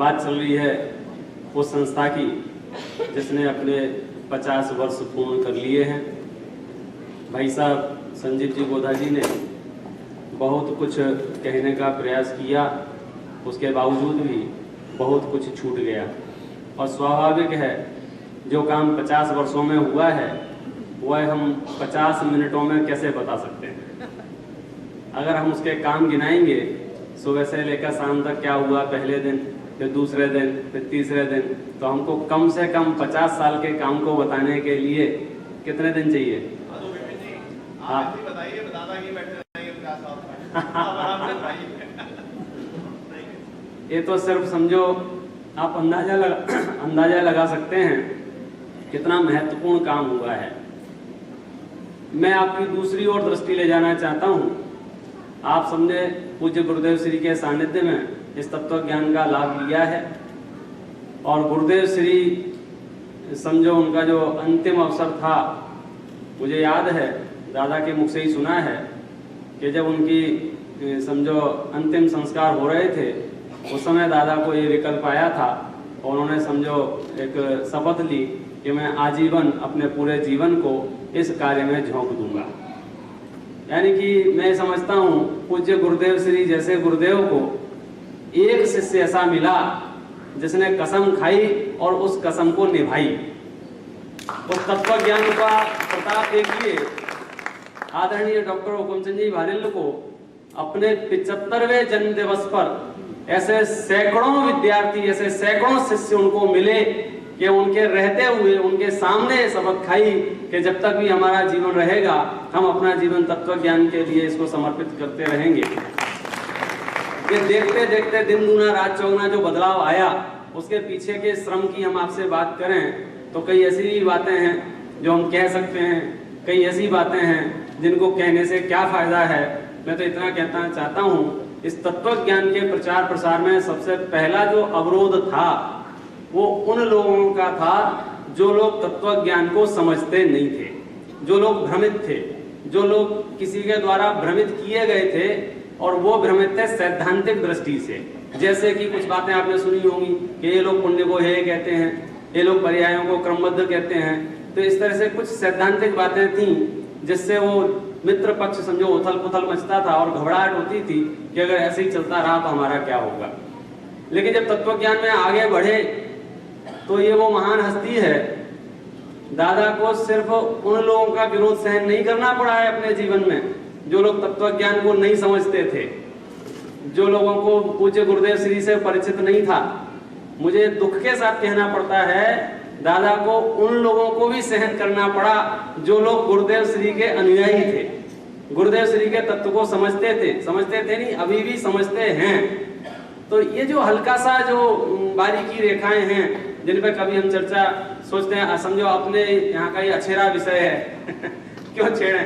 बात चल रही है उस संस्था की जिसने अपने 50 वर्ष पूर्ण कर लिए हैं। भाई साहब संजीव जी गोधा जी ने बहुत कुछ कहने का प्रयास किया, उसके बावजूद भी बहुत कुछ छूट गया। और स्वाभाविक है, जो काम 50 वर्षों में हुआ है वह हम 50 मिनटों में कैसे बता सकते हैं। अगर हम उसके काम गिनाएंगे सुबह से लेकर शाम तक क्या हुआ, पहले दिन, फिर दूसरे दिन, फिर तीसरे दिन, तो हमको कम से कम 50 साल के काम को बताने के लिए कितने दिन चाहिए? आप बताइए, ये तो सिर्फ समझो आप अंदाजा लगा सकते हैं कितना महत्वपूर्ण काम हुआ है। मैं आपकी दूसरी ओर दृष्टि ले जाना चाहता हूं। आप सबने पूज्य गुरुदेव श्री के सानिध्य में इस तत्व ज्ञान का लाभ लिया है और गुरुदेव श्री समझो उनका जो अंतिम अवसर था, मुझे याद है दादा के मुख से ही सुना है कि जब उनकी समझो अंतिम संस्कार हो रहे थे उस समय दादा को ये विकल्प आया था और उन्होंने समझो एक शपथ ली कि मैं आजीवन अपने पूरे जीवन को इस कार्य में झोंक दूंगा। यानी कि मैं समझता हूँ पूज्य गुरुदेव श्री जैसे गुरुदेव को एक शिष्य ऐसा मिला जिसने कसम खाई और उस कसम को निभाई। उस तत्व ज्ञान का प्रताप देखिए, आदरणीय डॉक्टर हुकुमचंद जी भारेल को अपने 75वें जन्म दिवस पर ऐसे सैकड़ों विद्यार्थी, ऐसे सैकड़ों शिष्य उनको मिले कि उनके रहते हुए उनके सामने शपथ खाई कि जब तक भी हमारा जीवन रहेगा हम अपना जीवन तत्व ज्ञान के लिए इसको समर्पित करते रहेंगे। ये देखते देखते दिन दूना रात चौगुना जो बदलाव आया, उसके पीछे के श्रम की हम आपसे बात करें तो कई ऐसी बातें हैं जो हम कह सकते हैं, कई ऐसी बातें हैं जिनको कहने से क्या फायदा है। मैं तो इतना कहना चाहता हूँ, इस तत्व ज्ञान के प्रचार प्रसार में सबसे पहला जो अवरोध था वो उन लोगों का था जो लोग तत्व ज्ञान को समझते नहीं थे, जो लोग भ्रमित थे, जो लोग किसी के द्वारा भ्रमित किए गए थे और वो भ्रमित थे सैद्धांतिक दृष्टि से। जैसे कि कुछ बातें आपने सुनी होंगी कि ये लोग पुण्य को हे कहते हैं, ये लोग पर्यायों को क्रमबद्ध कहते हैं। तो इस तरह से कुछ सैद्धांतिक बातें थी जिससे वो मित्र पक्ष समझो उथल पुथल मचता था और घबराहट होती थी कि अगर ऐसे ही चलता रहा तो हमारा क्या होगा। लेकिन जब तत्व ज्ञान में आगे बढ़े तो ये वो महान हस्ती है, दादा को सिर्फ उन लोगों का विरोध सहन नहीं करना पड़ा है अपने जीवन में जो लोग तत्व ज्ञान को नहीं समझते थे, जो लोगों को पूज्य गुरुदेव श्री से परिचित नहीं था। मुझे दुख के साथ कहना पड़ता है दादा को उन लोगों को भी सहन करना पड़ा जो लोग गुरुदेव श्री के अनुयायी थे, गुरुदेव श्री के तत्व को समझते थे नहीं, अभी भी समझते हैं। तो ये जो हल्का सा जो बारीकी रेखाएं हैं जिन पर कभी हम चर्चा सोचते हैं, समझो अपने यहाँ का ये अछेरा विषय है क्यों छेड़े।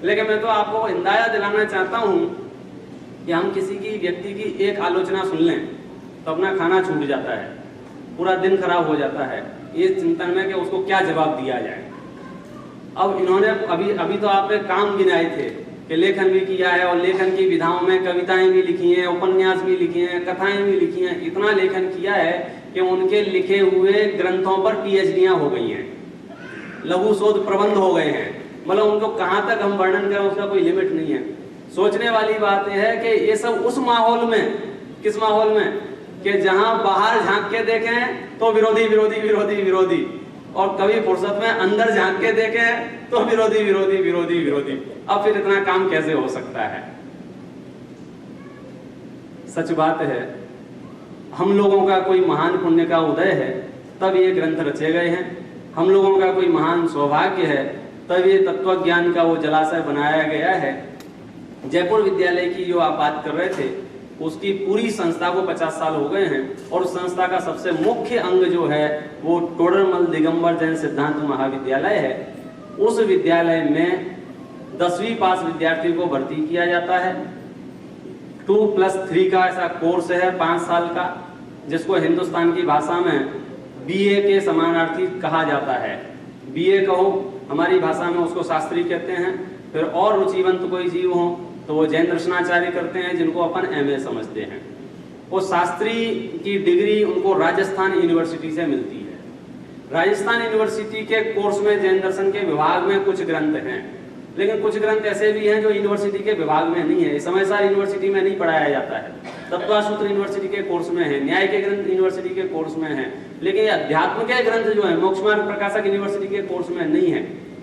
लेकिन मैं तो आपको हिदायत दिलाना चाहता हूँ कि हम किसी की व्यक्ति की एक आलोचना सुन लें तो अपना खाना छूट जाता है, पूरा दिन खराब हो जाता है ये चिंतन में कि उसको क्या जवाब दिया जाए। अब इन्होंने अभी तो आपने काम गिनाए थे कि लेखन भी किया है और लेखन की विधाओं में कविताएं भी लिखी हैं, उपन्यास भी लिखी हैं, कथाएं भी लिखी हैं। इतना लेखन किया है कि उनके लिखे हुए ग्रंथों पर पीएचडियां हो गई हैं, लघु शोध प्रबंध हो गए हैं। मतलब उनको कहाँ तक हम वर्णन करें उसका कोई लिमिट नहीं है। सोचने वाली बात यह है कि ये सब उस माहौल में, किस माहौल में कि जहां बाहर झांक के देखें तो विरोधी विरोधी विरोधी विरोधी और कभी फुर्सत में अंदर झांक के देखें तो विरोधी विरोधी विरोधी विरोधी। अब फिर इतना काम कैसे हो सकता है। सच बात है, हम लोगों का कोई महान पुण्य का उदय है तब ये ग्रंथ रचे गए हैं, हम लोगों का कोई महान सौभाग्य है तब ये तत्व ज्ञान का वो जलाशय बनाया गया है। जयपुर विद्यालय की जो आप बात कर रहे थे उसकी पूरी संस्था को 50 साल हो गए हैं और उस संस्था का सबसे मुख्य अंग जो है वो टोडरमल दिगंबर जैन सिद्धांत महाविद्यालय है। उस विद्यालय में 10वीं पास विद्यार्थी को भर्ती किया जाता है। 2+3 का ऐसा कोर्स है 5 साल का, जिसको हिंदुस्तान की भाषा में बीए के समानार्थी कहा जाता है। बीए कहो, हमारी भाषा में उसको शास्त्री कहते हैं। फिर और रुचिवंत कोई जीव हो तो वो जैन दर्शनाचार्य करते हैं, जिनको अपन एमए समझते हैं। वो शास्त्री की डिग्री उनको राजस्थान यूनिवर्सिटी से मिलती है। राजस्थान यूनिवर्सिटी के कोर्स में जैन दर्शन के विभाग में कुछ ग्रंथ हैं, लेकिन कुछ ग्रंथ ऐसे भी हैं जो यूनिवर्सिटी के विभाग में नहीं है। समयसार यूनिवर्सिटी में नहीं पढ़ाया जाता है, तत्वासूत्र यूनिवर्सिटी के कोर्स में है, न्याय के ग्रंथ यूनिवर्सिटी के कोर्स में है, लेकिन अध्यात्म के ग्रंथ जो है मोक्ष मार्ग प्रकाशक यूनिवर्सिटी के कोर्स में नहीं है।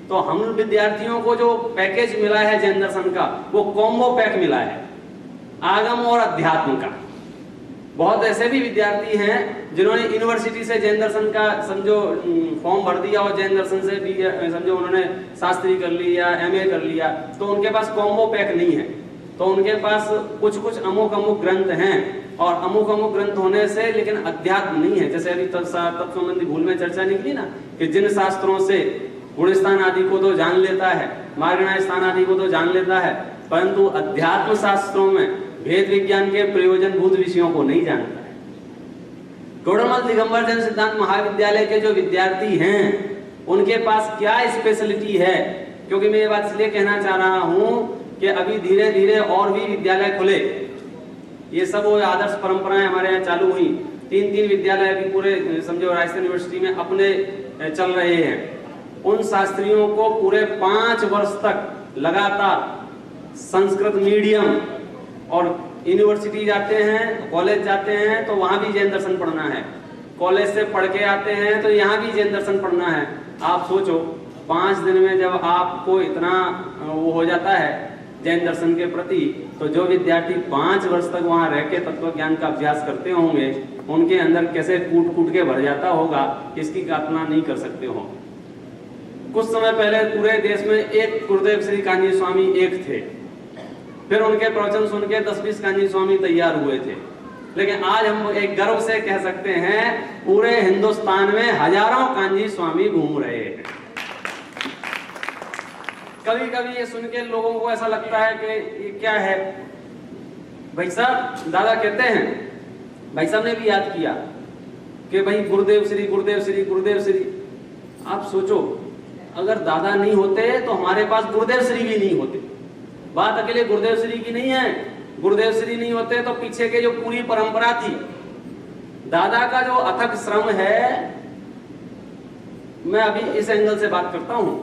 तो हम विद्यार्थियों को जो पैकेज मिला है जैन दर्शन का, वो कॉम्बो पैक मिला है, आगम और अध्यात्म का। बहुत ऐसे भी विद्यार्थी हैं जिन्होंने यूनिवर्सिटी से जैन दर्शन का समझो फॉर्म भर दिया और जैन दर्शन से भी समझो उन्होंने शास्त्री कर लिया, एमए कर लिया, तो उनके पास कॉम्बो पैक नहीं है। तो उनके पास कुछ कुछ अमुक अमुक ग्रंथ हैं, और अमुक अमुक ग्रंथ होने से लेकिन अध्यात्म नहीं है। जैसे अभी तत्व संबंधी भूल में चर्चा निकली ना कि जिन शास्त्रों से गुणस्थान आदि को तो जान लेता है, मार्गणाय स्थान आदि को तो जान लेता है, परंतु अध्यात्म शास्त्रों में भेद विज्ञान के प्रयोजनभूत विषयों को नहीं जानता है। टोडरमल दिगंबर जैन सिद्धांत महाविद्यालय के जो विद्यार्थी हैं उनके पास क्या स्पेशलिटी है, क्योंकि मैं ये बात इसलिए कहना चाह रहा हूं कि अभी धीरे धीरे और भी विद्यालय खुले। ये सब वो आदर्श परंपराएं हमारे यहाँ चालू हुई। 3-3 विद्यालय अभी पूरे समझो राजस्थान यूनिवर्सिटी में अपने चल रहे हैं। उन शास्त्रियों को पूरे 5 वर्ष तक लगातार संस्कृत मीडियम, और यूनिवर्सिटी जाते हैं, कॉलेज जाते हैं तो वहां भी जैन दर्शन पढ़ना है, कॉलेज से पढ़ के आते हैं तो यहाँ भी जैन दर्शन पढ़ना है। आप सोचो 5 दिन में जब आपको इतना वो हो जाता है जैन दर्शन के प्रति, तो जो विद्यार्थी 5 वर्ष तक वहां रह के तत्व ज्ञान का अभ्यास करते होंगे, उनके अंदर कैसे कूट कूट के भर जाता होगा, इसकी कल्पना नहीं कर सकते हो। कुछ समय पहले पूरे देश में एक गुरुदेव श्री कान्जी स्वामी एक थे, फिर उनके प्रवचन सुन के 10-20 कान्जी स्वामी तैयार हुए थे, लेकिन आज हम एक गर्व से कह सकते हैं पूरे हिंदुस्तान में हजारों कान्जी स्वामी घूम रहे हैं। कभी कभी ये सुन के लोगों को ऐसा लगता है कि ये क्या है। भाई साहब दादा कहते हैं, भाई साहब ने भी याद किया कि भाई गुरुदेव श्री गुरुदेव श्री गुरुदेव श्री। आप सोचो अगर दादा नहीं होते तो हमारे पास गुरुदेव श्री भी नहीं होते। बात अकेले गुरुदेव श्री की नहीं है, गुरुदेव श्री नहीं होते तो पीछे के जो पूरी परंपरा थी, दादा का जो अथक श्रम है, मैं अभी इस एंगल से बात करता हूं।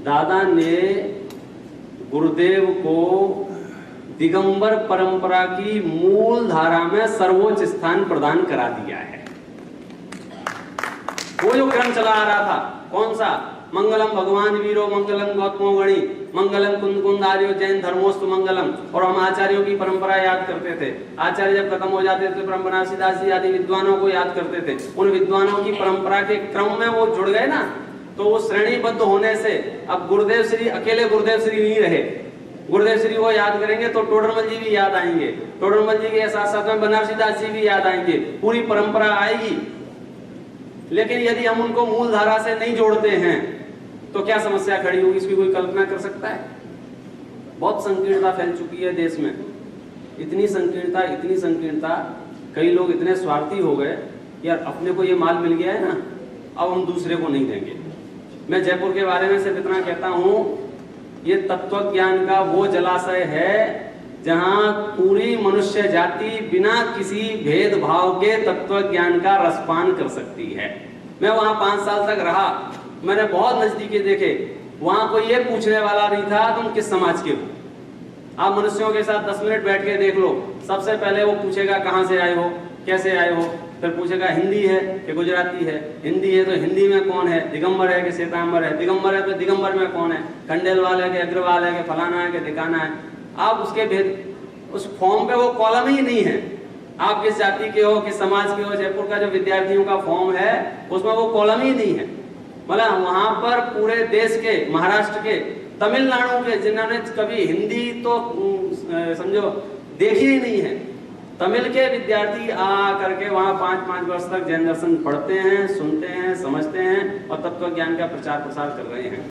दादा ने गुरुदेव को दिगंबर परंपरा की मूल धारा में सर्वोच्च स्थान प्रदान करा दिया है। वो जो क्रम चला आ रहा था, कौन सा? मंगलम भगवान वीरो, मंगलम गौतमो गणी, मंगलम कुंद कुंदार्यो जैन धर्मोस्तु मंगलम। और हम आचार्यों की परंपरा याद करते थे। आचार्य जब खत्म हो जाते थे ब्रह्मनासी दासी आदि विद्वानों को याद करते थे। उन विद्वानों की परंपरा के क्रम में वो जुड़ गए ना, तो वो श्रेणीबद्ध होने से अब गुरुदेव श्री अकेले गुरुदेव श्री नहीं रहे। गुरुदेव श्री को याद करेंगे तो टोडरमल जी भी याद आएंगे, टोडरमल जी के साथ साथ में बनारसी दास जी भी याद आएंगे, पूरी परंपरा आएगी। लेकिन यदि हम उनको मूल धारा से नहीं जोड़ते हैं तो क्या समस्या खड़ी होगी, इसकी कोई कल्पना कर सकता है? बहुत संकीर्णता फैल चुकी है देश में, इतनी संकीर्णता, कई लोग इतने स्वार्थी हो गए, यार अपने को ये माल मिल गया है ना, अब हम दूसरे को नहीं देंगे। मैं जयपुर के बारे में सिर्फ इतना कहता हूं, ये तत्व ज्ञान का वो जलाशय है जहां पूरी मनुष्य जाति बिना किसी भेदभाव के तत्व ज्ञान का रसपान कर सकती है। मैं वहां 5 साल तक रहा, मैंने बहुत नजदीके देखे। वहां कोई ये पूछने वाला नहीं था तुम किस समाज के हो। आप मनुष्यों के साथ 10 मिनट बैठ के देख लो, सबसे पहले वो पूछेगा कहां से आए हो, कैसे आए हो, फिर पूछेगा हिंदी है कि गुजराती है। हिंदी है तो हिंदी में कौन है, दिगंबर है कि श्वेतांबर है, दिगंबर है तो दिगंबर में कौन है, खंडेलवाल है कि अग्रवाल है कि फलाना है कि दिकाना है। आप उसके भेद उस फॉर्म पे वो कॉलम ही नहीं है, आप किस जाति के हो, किस समाज के हो। जयपुर का जो विद्यार्थियों का फॉर्म है उसमें वो कॉलम ही नहीं है। मतलब वहां पर पूरे देश के, महाराष्ट्र के, तमिलनाडु के, जिन्होंने कभी हिंदी तो समझो देखी ही नहीं है, तमिल के विद्यार्थी आ करके वहां 5-5 वर्ष तक जैन दर्शन पढ़ते हैं, सुनते हैं, समझते हैं और तत्व ज्ञान का प्रचार प्रसार कर रहे हैं।